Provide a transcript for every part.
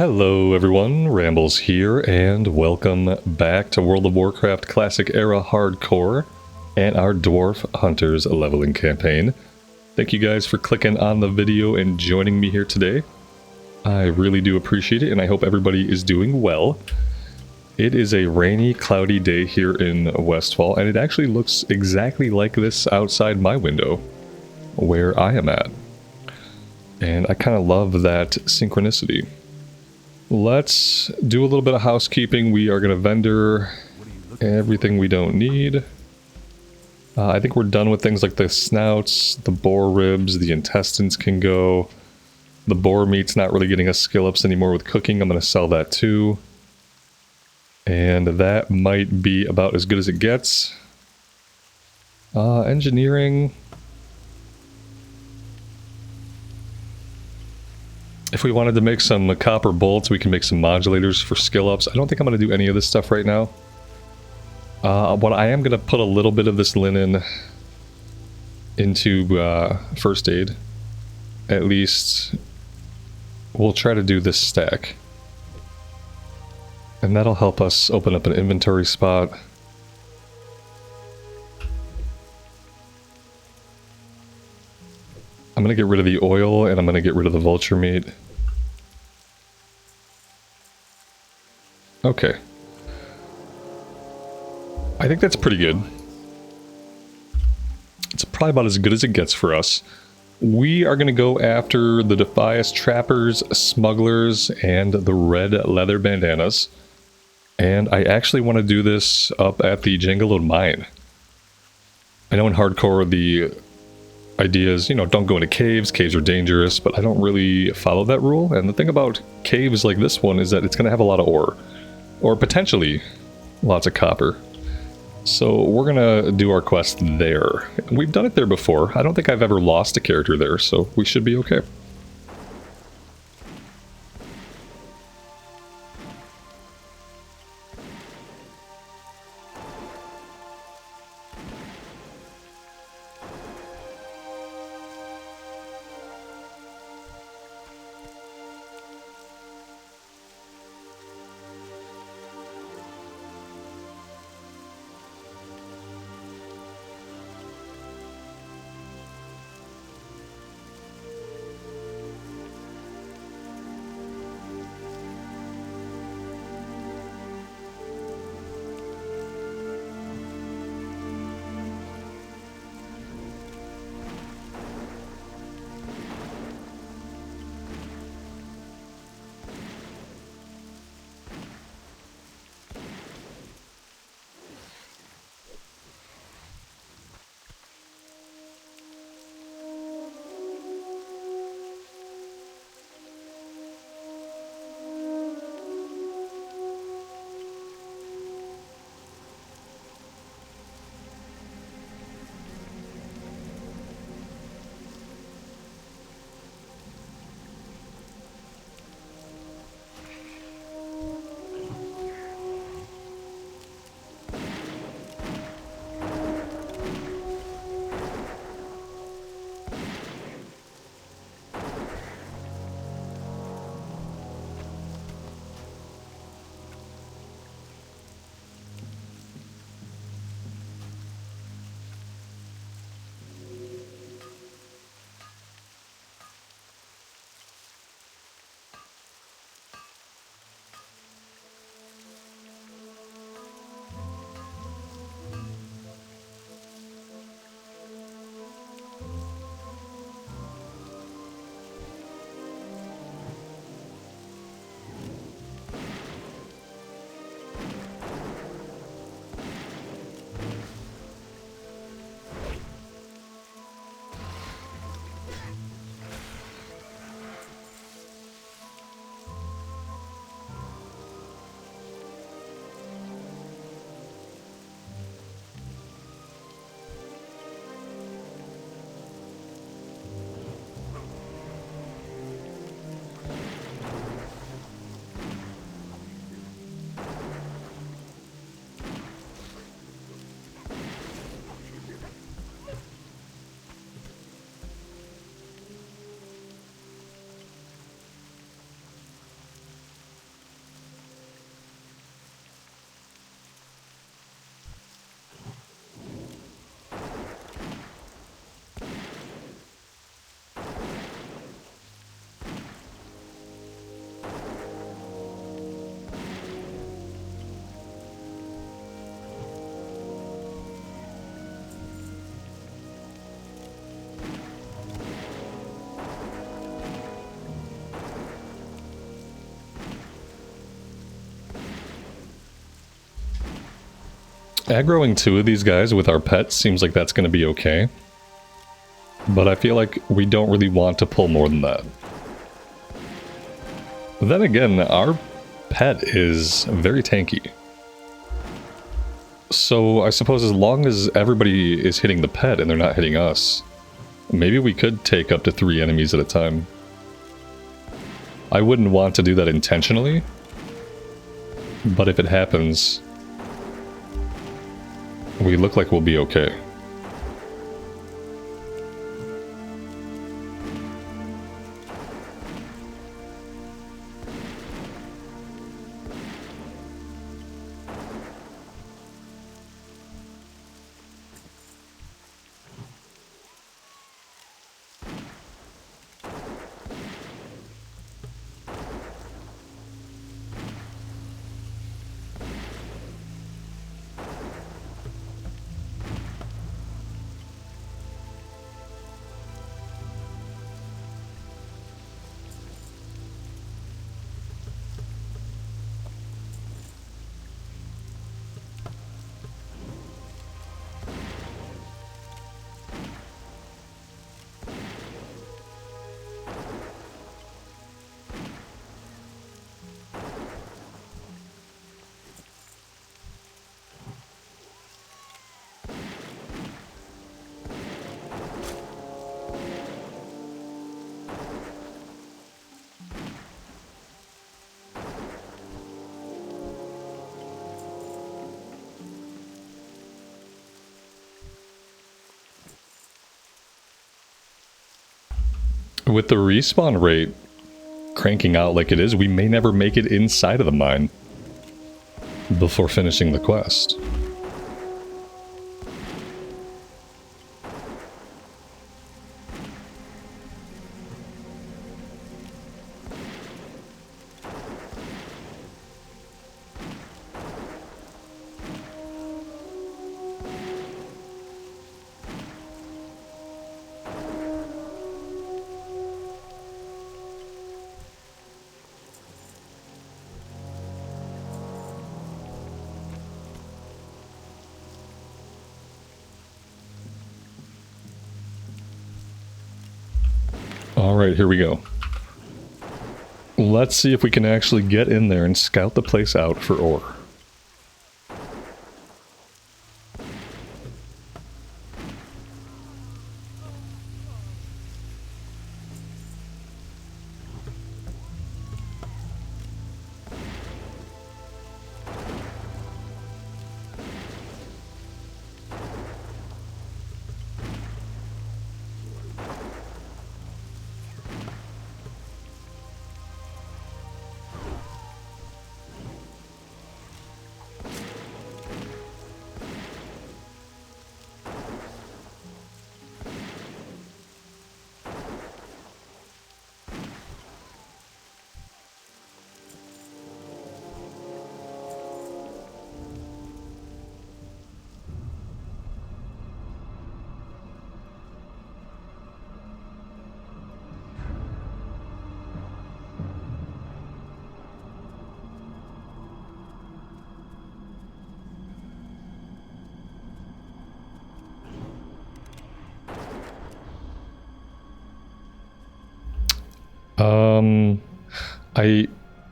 Hello everyone, Rambles here, and welcome back to World of Warcraft Classic Era Hardcore and our Dwarf Hunters leveling campaign. Thank you guys for clicking on the video and joining me here today. I really do appreciate it, and I hope everybody is doing well. It is a rainy, cloudy day here in Westfall, and it actually looks exactly like this outside my window, where I am at. And I kind of love that synchronicity. Let's do a little bit of housekeeping. We are going to vendor everything we don't need. I think we're done with things like the snouts, the boar ribs, the intestines can go. The boar meat's not really getting us skill ups anymore with cooking. I'm going to sell that too. And that might be about as good as it gets. Engineering. If we wanted to make some copper bolts, we can make some modulators for skill ups. I don't think I'm going to do any of this stuff right now. What I am going to put a little bit of this linen into first aid. At least we'll try to do this stack. And that'll help us open up an inventory spot. I'm going to get rid of the oil, and I'm going to get rid of the vulture meat. Okay. I think that's pretty good. It's probably about as good as it gets for us. We are going to go after the Defias Trappers, Smugglers, and the Red Leather Bandanas. And I actually want to do this up at the Jangolode Mine. I know in hardcore the idea is, you know, don't go into caves. Caves are dangerous, but I don't really follow that rule. And the thing about caves like this one is that it's going to have a lot of ore. Or potentially lots of copper. So we're going to do our quest there. We've done it there before. I don't think I've ever lost a character there, so we should be okay. Aggroing 2 of these guys with our pets seems like that's going to be okay. But I feel like we don't really want to pull more than that. Then again, our pet is very tanky. So I suppose as long as everybody is hitting the pet and they're not hitting us, maybe we could take up to 3 enemies at a time. I wouldn't want to do that intentionally, but if it happens, we look like we'll be okay. With the respawn rate cranking out like it is, we may never make it inside of the mine before finishing the quest. Alright, here we go. Let's see if we can actually get in there and scout the place out for ore.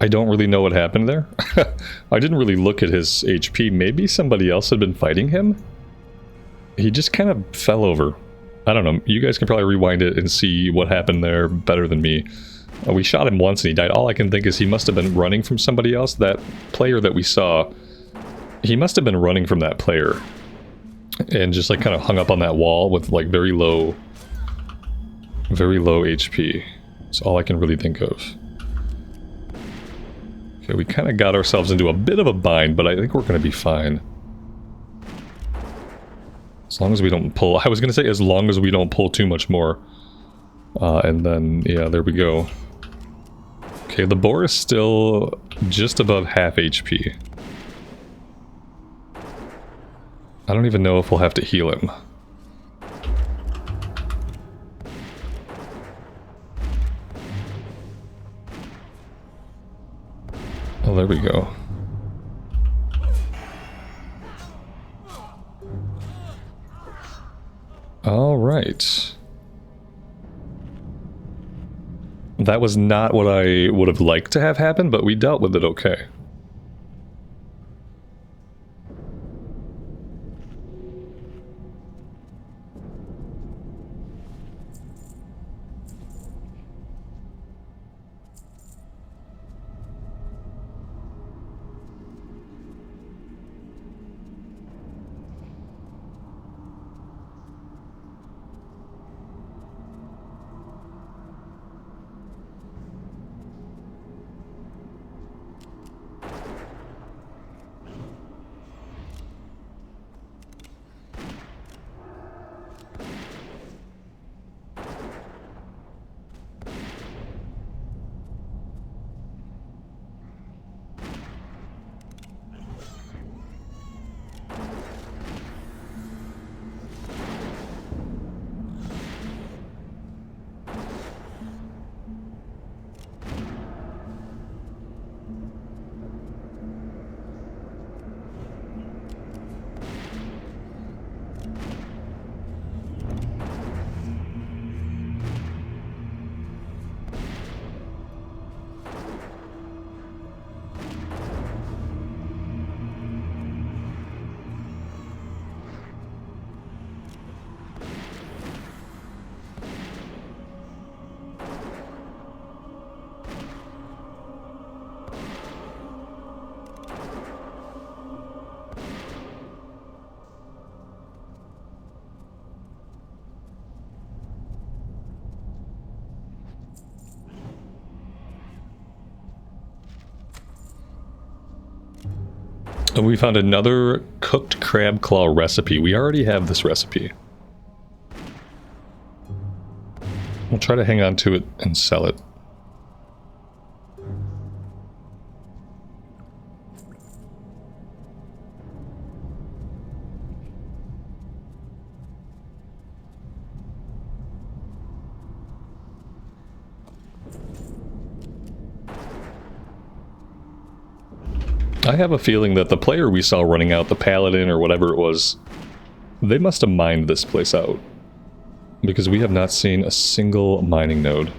I don't really know what happened there. I didn't really look at his HP. Maybe somebody else had been fighting him? He just kind of fell over. I don't know. You guys can probably rewind it and see what happened there better than me. We shot him once and he died. All I can think is he must have been running from somebody else. That player that we saw, he must have been running from that player. And just like kind of hung up on that wall with like very low HP. That's all I can really think of. Okay, we kind of got ourselves into a bit of a bind, but I think we're going to be fine. As long as we don't pull... I was going to say as long as we don't pull too much more. And then, yeah, there we go. Okay, the boar is still just above half HP. I don't even know if we'll have to heal him. Oh, there we go. right. That was not what I would have liked to have happen, but we dealt with it okay. And we found another cooked crab claw recipe. We already have this recipe. We'll try to hang on to it and sell it. I have a feeling that the player we saw running out, the paladin or whatever it was, they must have mined this place out. Because we have not seen a single mining node.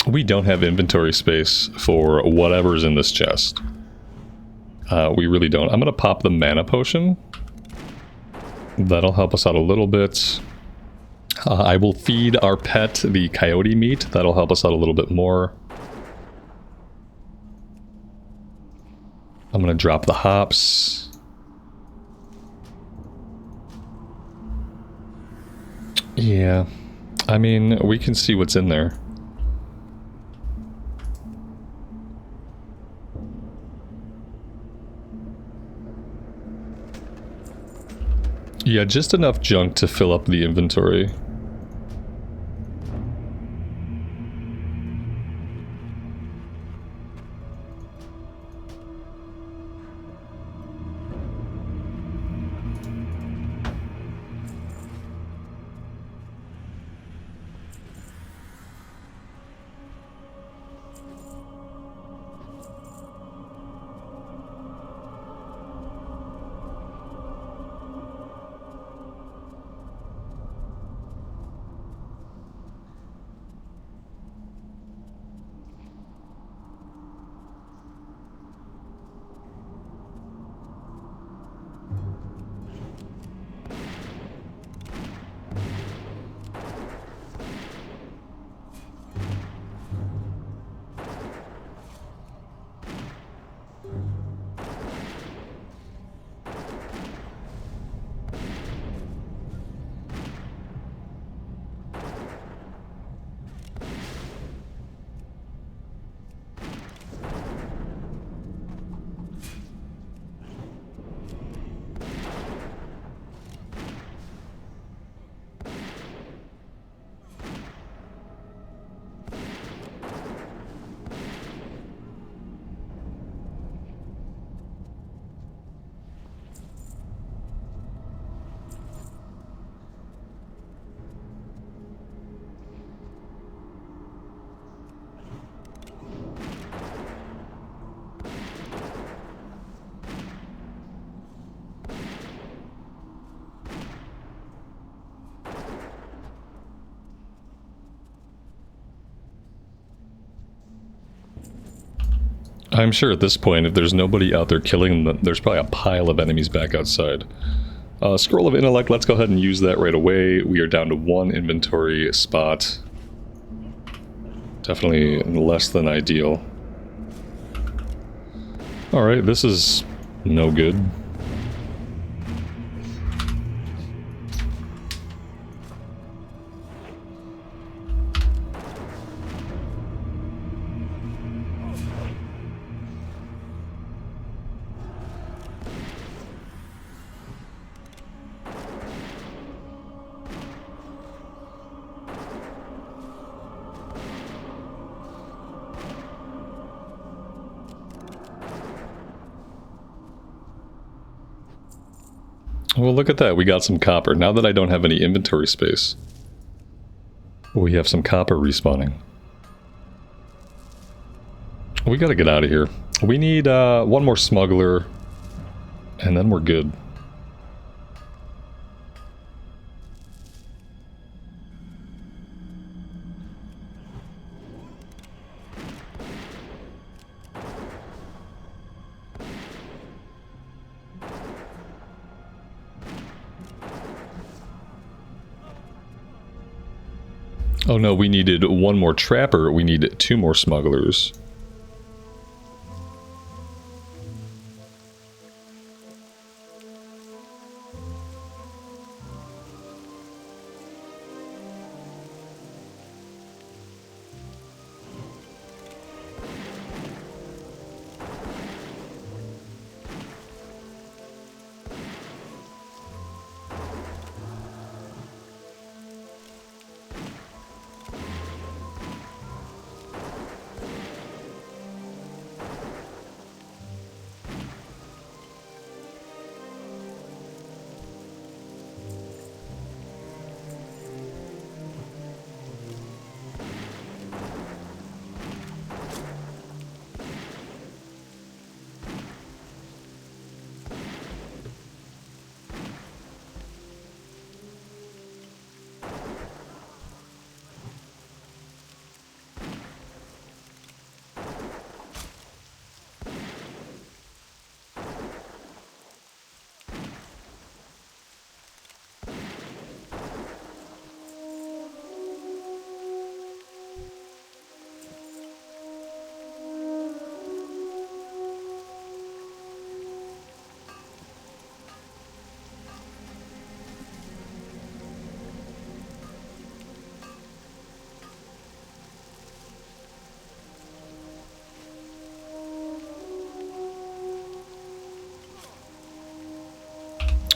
We don't have inventory space for whatever's in this chest. We really don't. I'm going to pop the mana potion. That'll help us out a little bit. I will feed our pet the coyote meat. That'll help us out a little bit more. I'm going to drop the hops. Yeah. I mean, we can see what's in there. Yeah, just enough junk to fill up the inventory. I'm sure at this point, if there's nobody out there killing them, there's probably a pile of enemies back outside. Scroll of Intellect, let's go ahead and use that right away. We are down to 1 inventory spot. Definitely less than ideal. Alright, this is no good. Well, look at that. We got some copper. Now that I don't have any inventory space, we have some copper respawning. We gotta get out of here. We need one more smuggler, and then we're good. Oh no, we needed one more trapper. We need 2 more smugglers.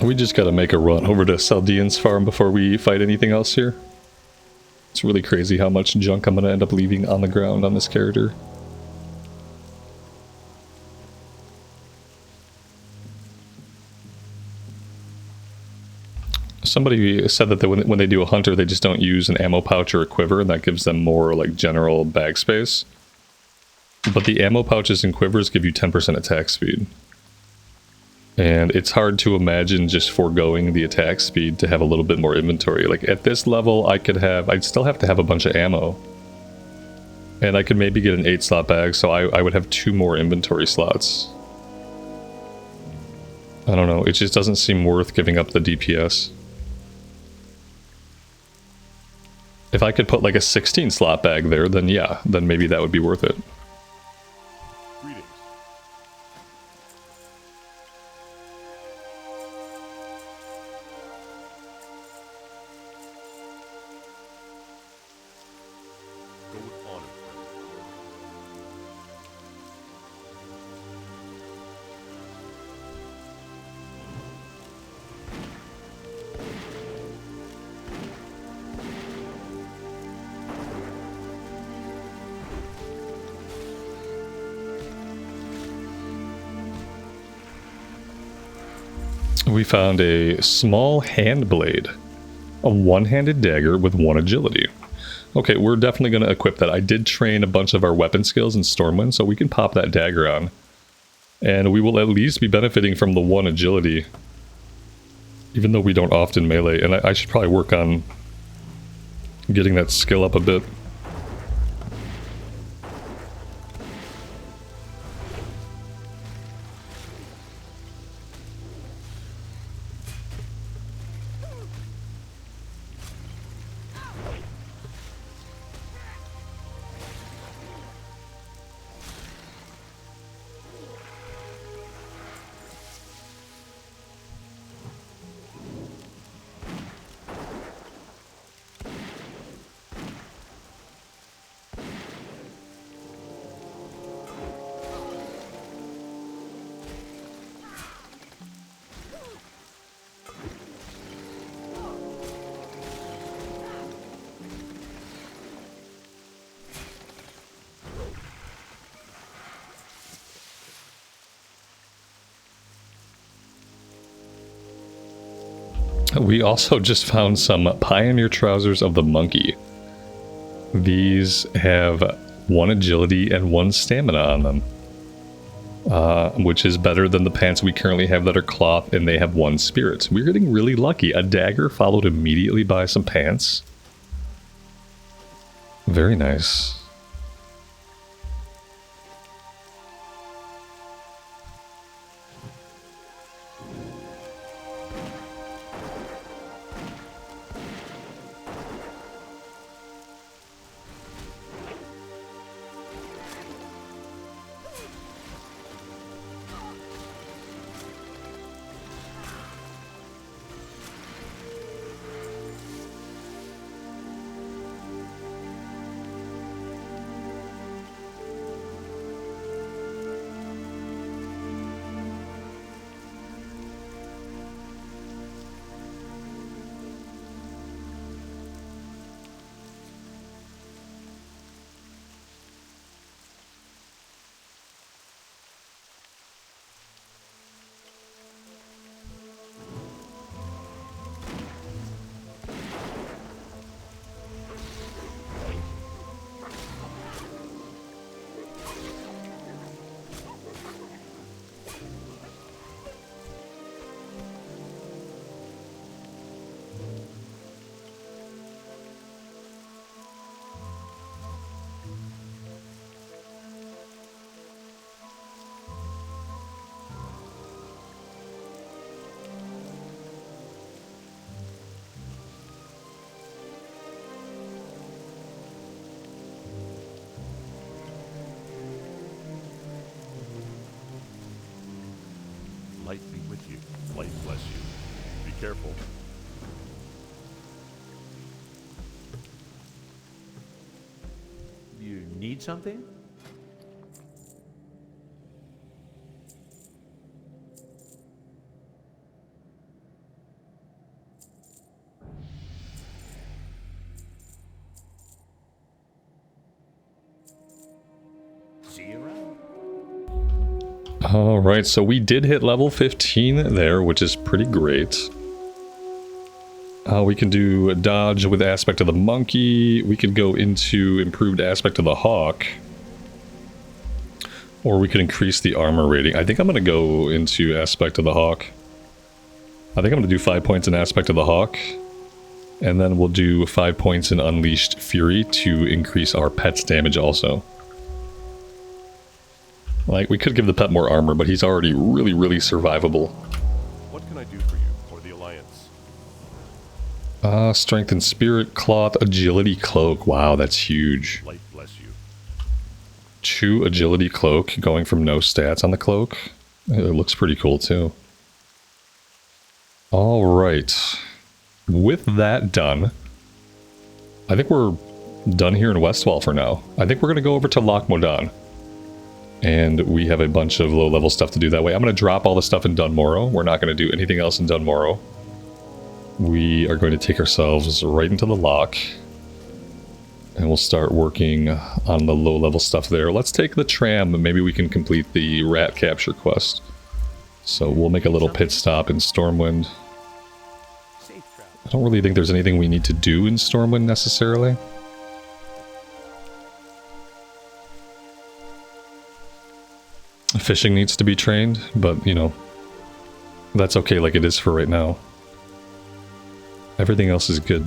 We just gotta make a run over to Saldean's farm before we fight anything else here. It's really crazy how much junk I'm gonna end up leaving on the ground on this character. Somebody said that when they do a hunter, they just don't use an ammo pouch or a quiver, and that gives them more like general bag space. But the ammo pouches and quivers give you 10% attack speed. And it's hard to imagine just foregoing the attack speed to have a little bit more inventory. Like at this level, I'd still have to have a bunch of ammo. And I could maybe get an 8-slot bag, so I would have 2 more inventory slots. I don't know, it just doesn't seem worth giving up the DPS. If I could put like a 16-slot bag there, then yeah, then maybe that would be worth it. We found a small hand blade, a one-handed dagger with 1 agility. Okay, we're definitely going to equip that. I did train a bunch of our weapon skills in Stormwind, so we can pop that dagger on. And we will at least be benefiting from the 1 agility, even though we don't often melee. And I should probably work on getting that skill up a bit. We also just found some Pioneer Trousers of the Monkey. These have 1 agility and 1 stamina on them. Which is better than the pants we currently have that are cloth, and they have 1 spirit. We're getting really lucky. A dagger followed immediately by some pants. Very nice. Light be with you. Light bless you. Be careful. You need something? See you around. Alright, so we did hit level 15 there, which is pretty great. We can do a dodge with aspect of the monkey. We could go into improved aspect of the hawk. Or we could increase the armor rating. I think I'm going to go into aspect of the hawk. I think I'm going to do 5 points in aspect of the hawk. And then we'll do 5 points in unleashed fury to increase our pet's damage also. Like, we could give the pet more armor, but he's already really, really survivable. What can I do for you or the Alliance? Strength and spirit, cloth, agility, cloak. Wow, that's huge. Light bless you. 2 agility cloak, going from no stats on the cloak. It looks pretty cool too. Alright. With that done, I think we're done here in Westwall for now. I think we're going to go over to Loch Modan. And we have a bunch of low-level stuff to do that way. I'm going to drop all the stuff in Dunmorrow. We're not going to do anything else in Dunmorrow. We are going to take ourselves right into the loch. And we'll start working on the low-level stuff there. Let's take the tram, and maybe we can complete the rat capture quest. So we'll make a little pit stop in Stormwind. I don't really think there's anything we need to do in Stormwind necessarily. Fishing needs to be trained, but, you know, that's okay like it is for right now. Everything else is good.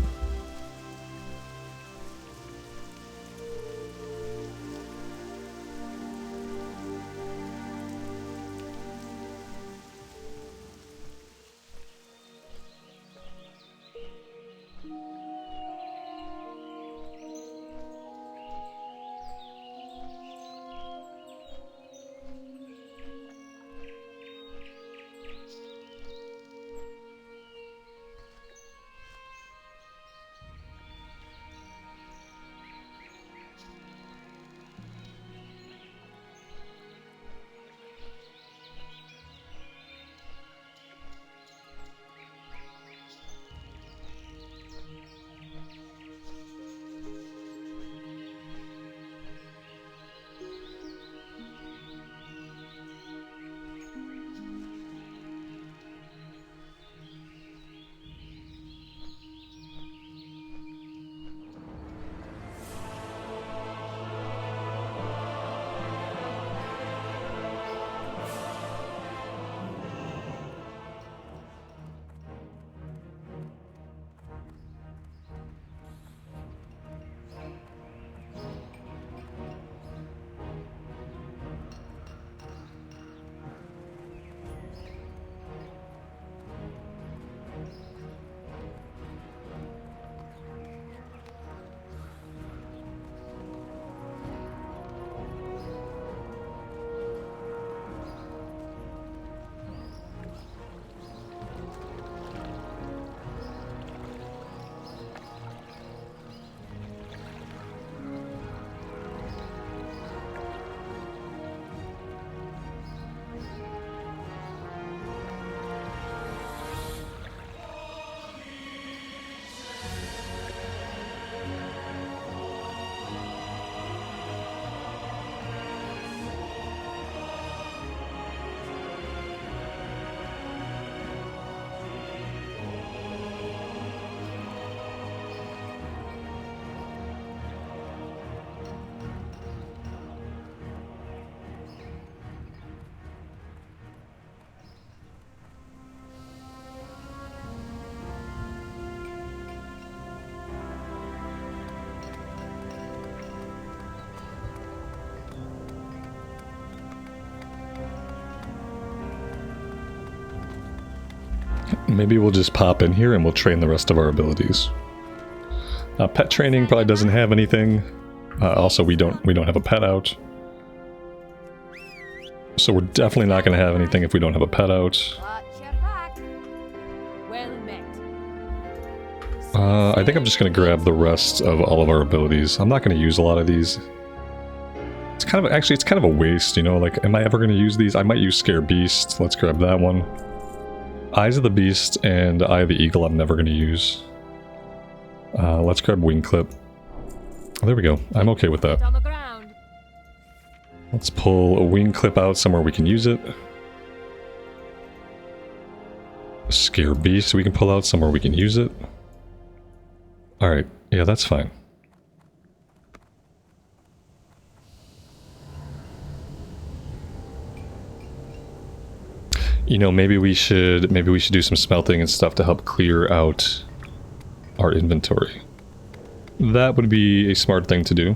Maybe we'll just pop in here and we'll train the rest of our abilities. Pet training probably doesn't have anything. Also, we don't have a pet out. So we're definitely not going to have anything if we don't have a pet out. I think I'm just going to grab the rest of all of our abilities. I'm not going to use a lot of these. It's kind of, actually, it's kind of a waste, you know, like, am I ever going to use these? I might use Scare Beast. Let's grab that one. Eyes of the Beast and Eye of the Eagle I'm never going to use. Let's grab Wing Clip. There we go. I'm okay with that. Let's pull a Wing Clip out somewhere we can use it. Scare Beast we can pull out somewhere we can use it. Alright, yeah, that's fine. You know, maybe we should do some smelting and stuff to help clear out our inventory. That would be a smart thing to do.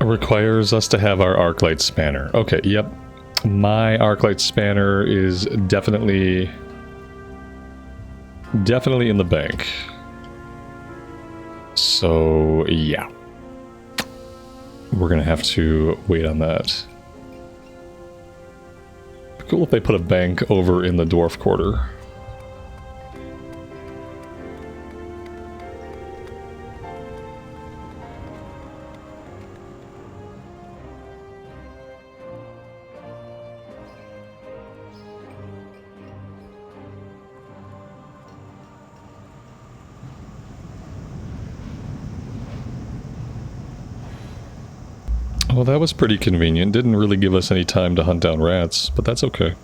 Requires us to have our Arclight Spanner. Okay, yep. My Arclight Spanner is definitely in the bank. So, yeah. We're gonna have to wait on that. Cool if they put a bank over in the Dwarf Quarter. Well, that was pretty convenient. Didn't really give us any time to hunt down rats, but that's okay.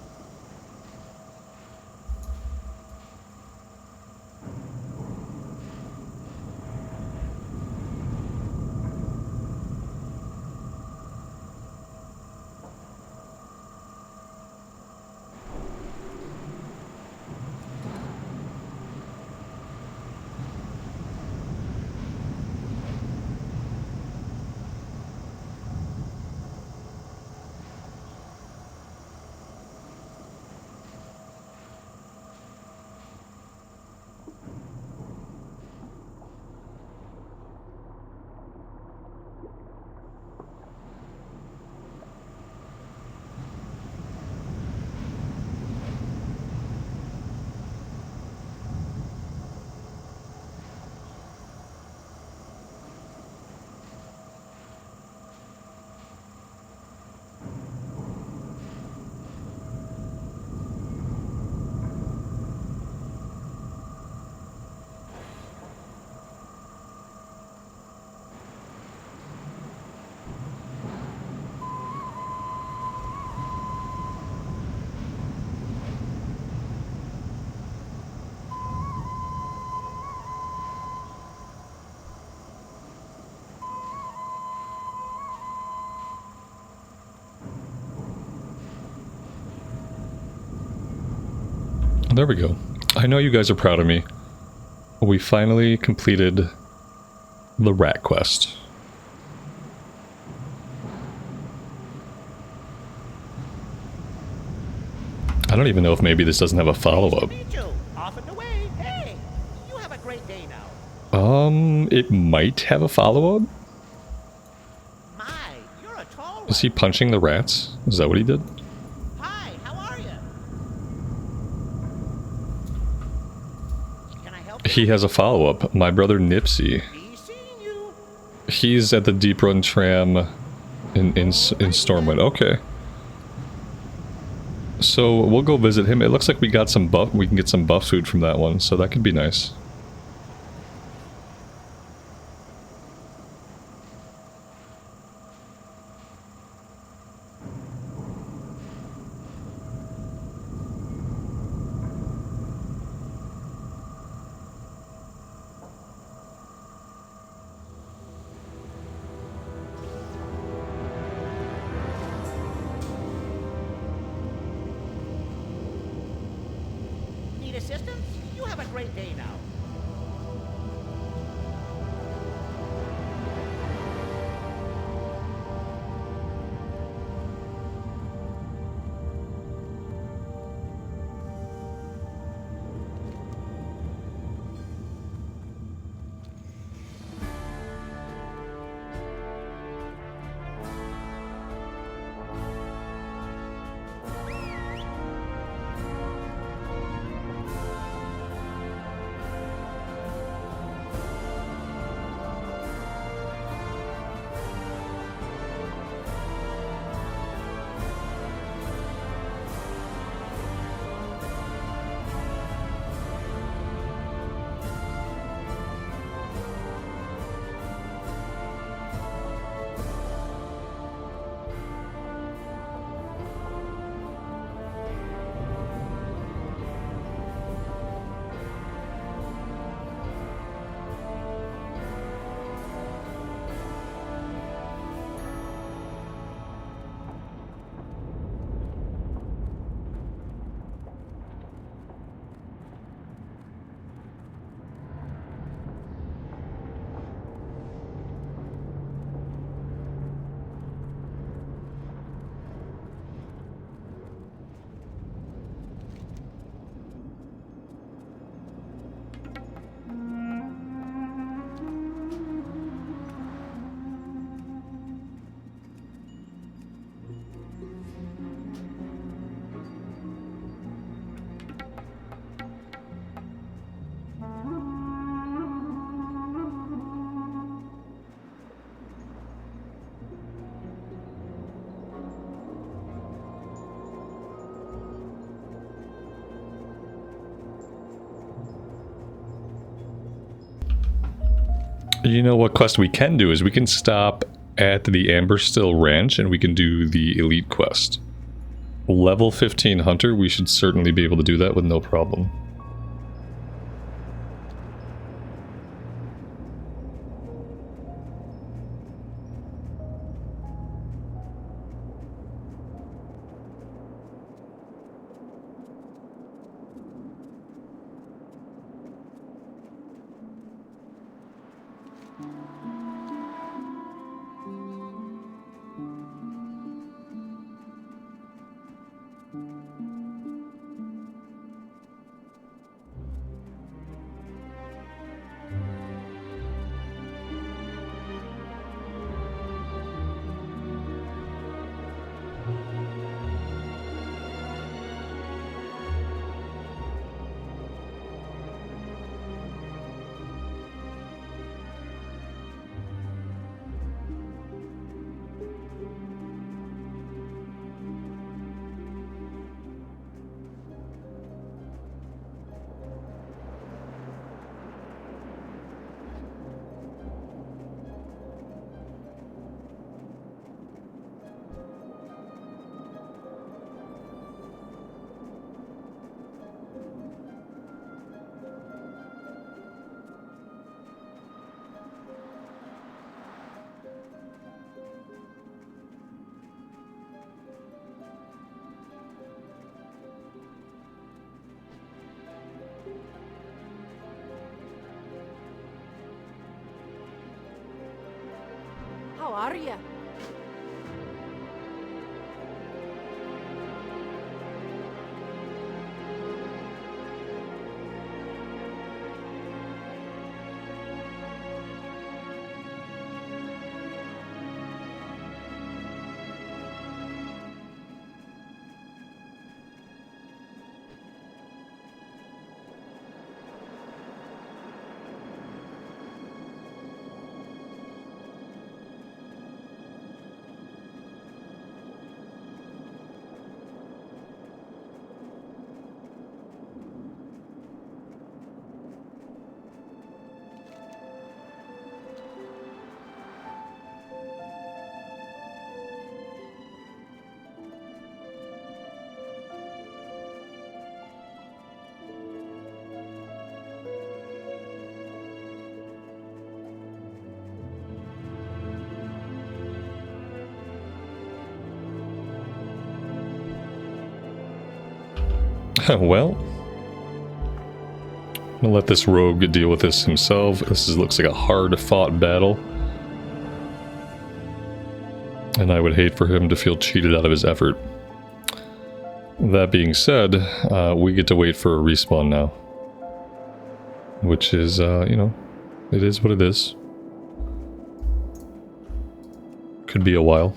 There we go. I know you guys are proud of me. We finally completed the rat quest. I don't even know if maybe this doesn't have a follow-up. Off and away. Hey, you have a great day now. It might have a follow-up? My, you're a tall one. Is he punching the rats? Is that what he did? Hi, how are you? Can I help you? He has a follow-up. My brother Nipsey. Be seeing you. He's at the Deep Run Tram in Stormwind. Okay. So we'll go visit him. It looks like we got some buff. We can get some buff food from that one, so that could be nice. Need assistance? You have a great day now. You know what quest we can do is we can stop at the Amberstill Ranch and we can do the elite quest. Level 15 hunter, we should certainly be able to do that with no problem. How are ya? Well, I'm gonna let this rogue deal with this himself. Looks like a hard-fought battle. And I would hate for him to feel cheated out of his effort. That being said, we get to wait for a respawn now. Which is, you know, it is what it is. Could be a while.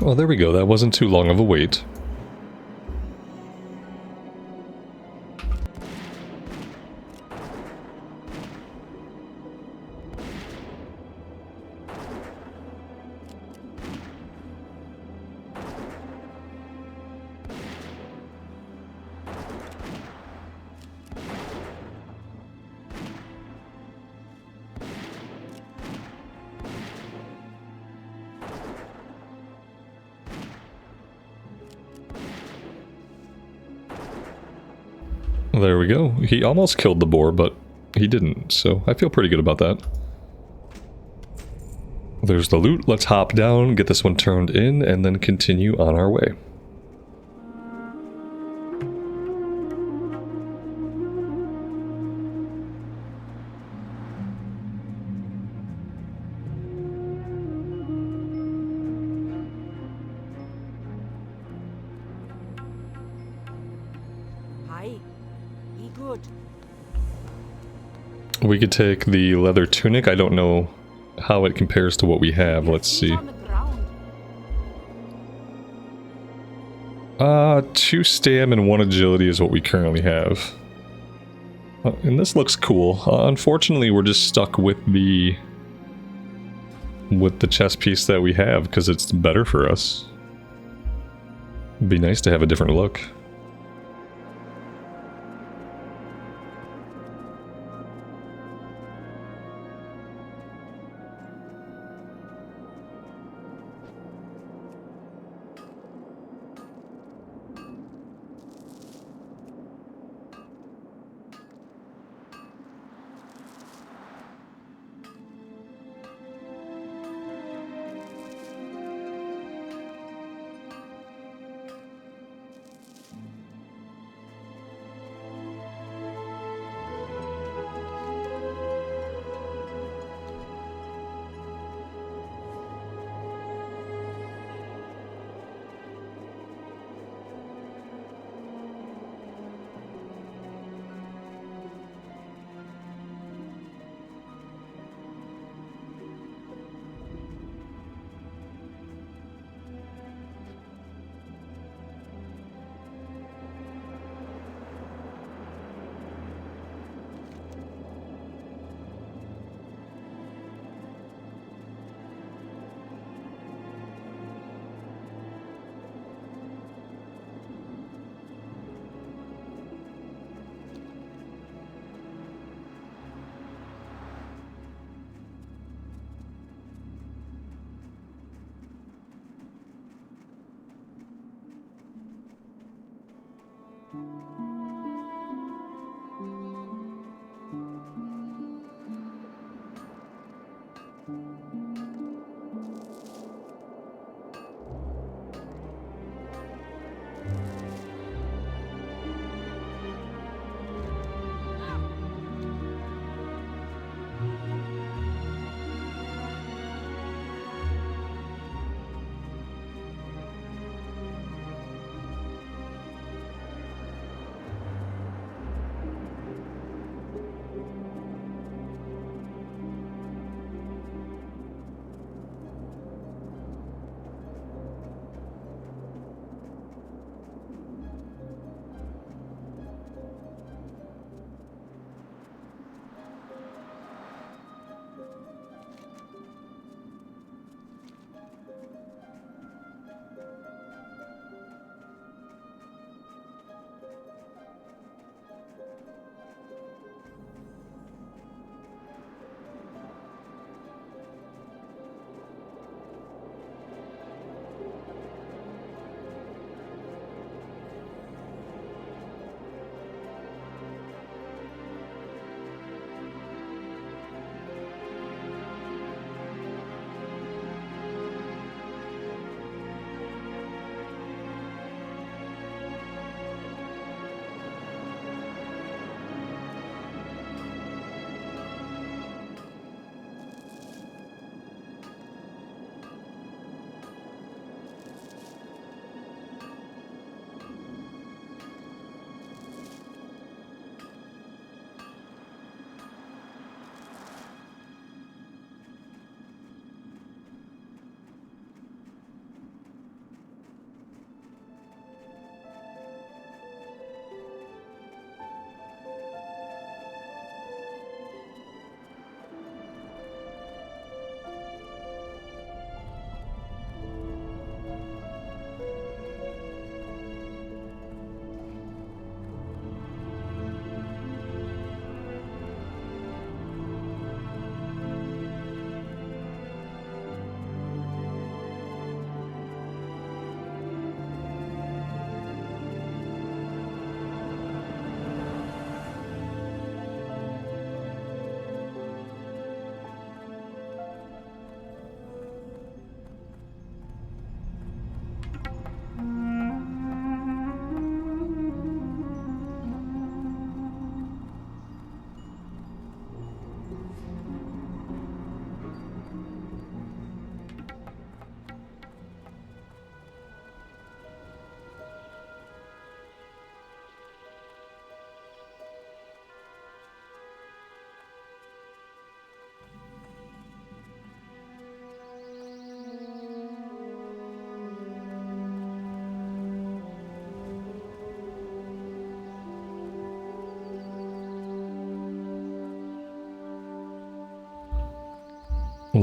Well, there we go. That wasn't too long of a wait. There we go. He almost killed the boar, but he didn't, so I feel pretty good about that. There's the loot. Let's hop down, get this one turned in, and then continue on our way. good. We could take the leather tunic. I don't know how it compares to what we have. Let's see. On the ground. 2 stam and 1 agility is what we currently have. And this looks cool. Unfortunately, we're just stuck with the chest piece that we have because it's better for us. It'd be nice to have a different look.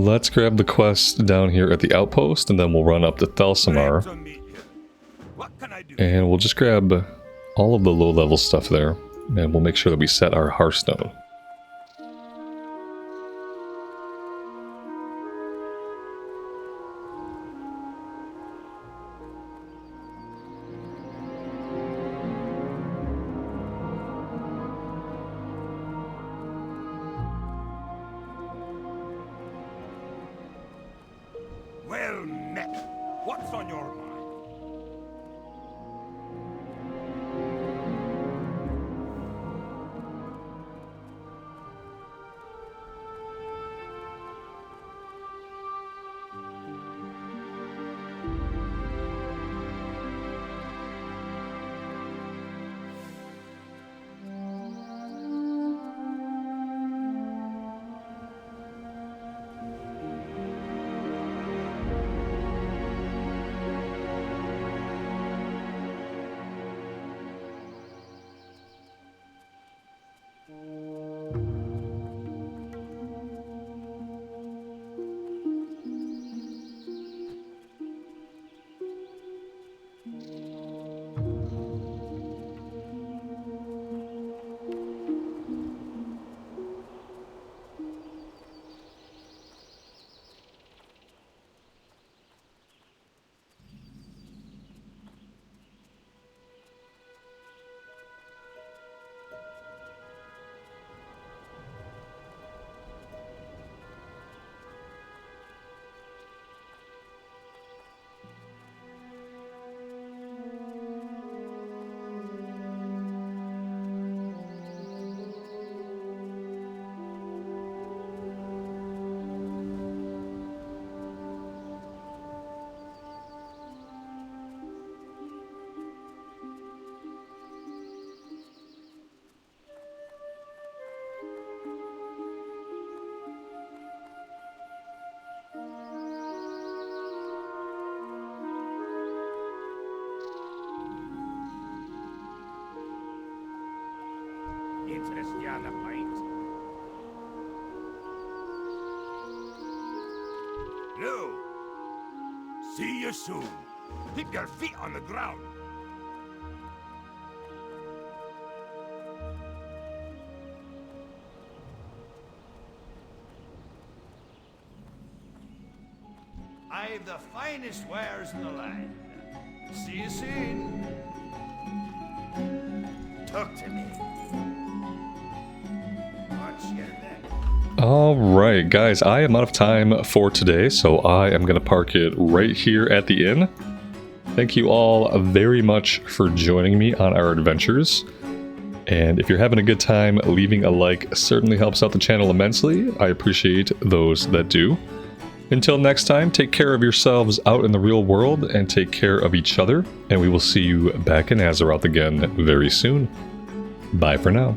let's grab the quest down here at the outpost, and then we'll run up to Thelsamar. What can I do? And we'll just grab all of the low-level stuff there, and we'll make sure that we set our Hearthstone. Well met. What's on your mind? Interest you on the point? No. See you soon. Keep your feet on the ground. I've the finest wares in the land. See you soon. Talk to me. Alright guys, I am out of time for today, so I am going to park it right here at the inn. Thank you all very much for joining me on our adventures. And if you're having a good time, leaving a like certainly helps out the channel immensely. I appreciate those that do. Until next time, take care of yourselves out in the real world and take care of each other. And we will see you back in Azeroth again very soon. Bye for now.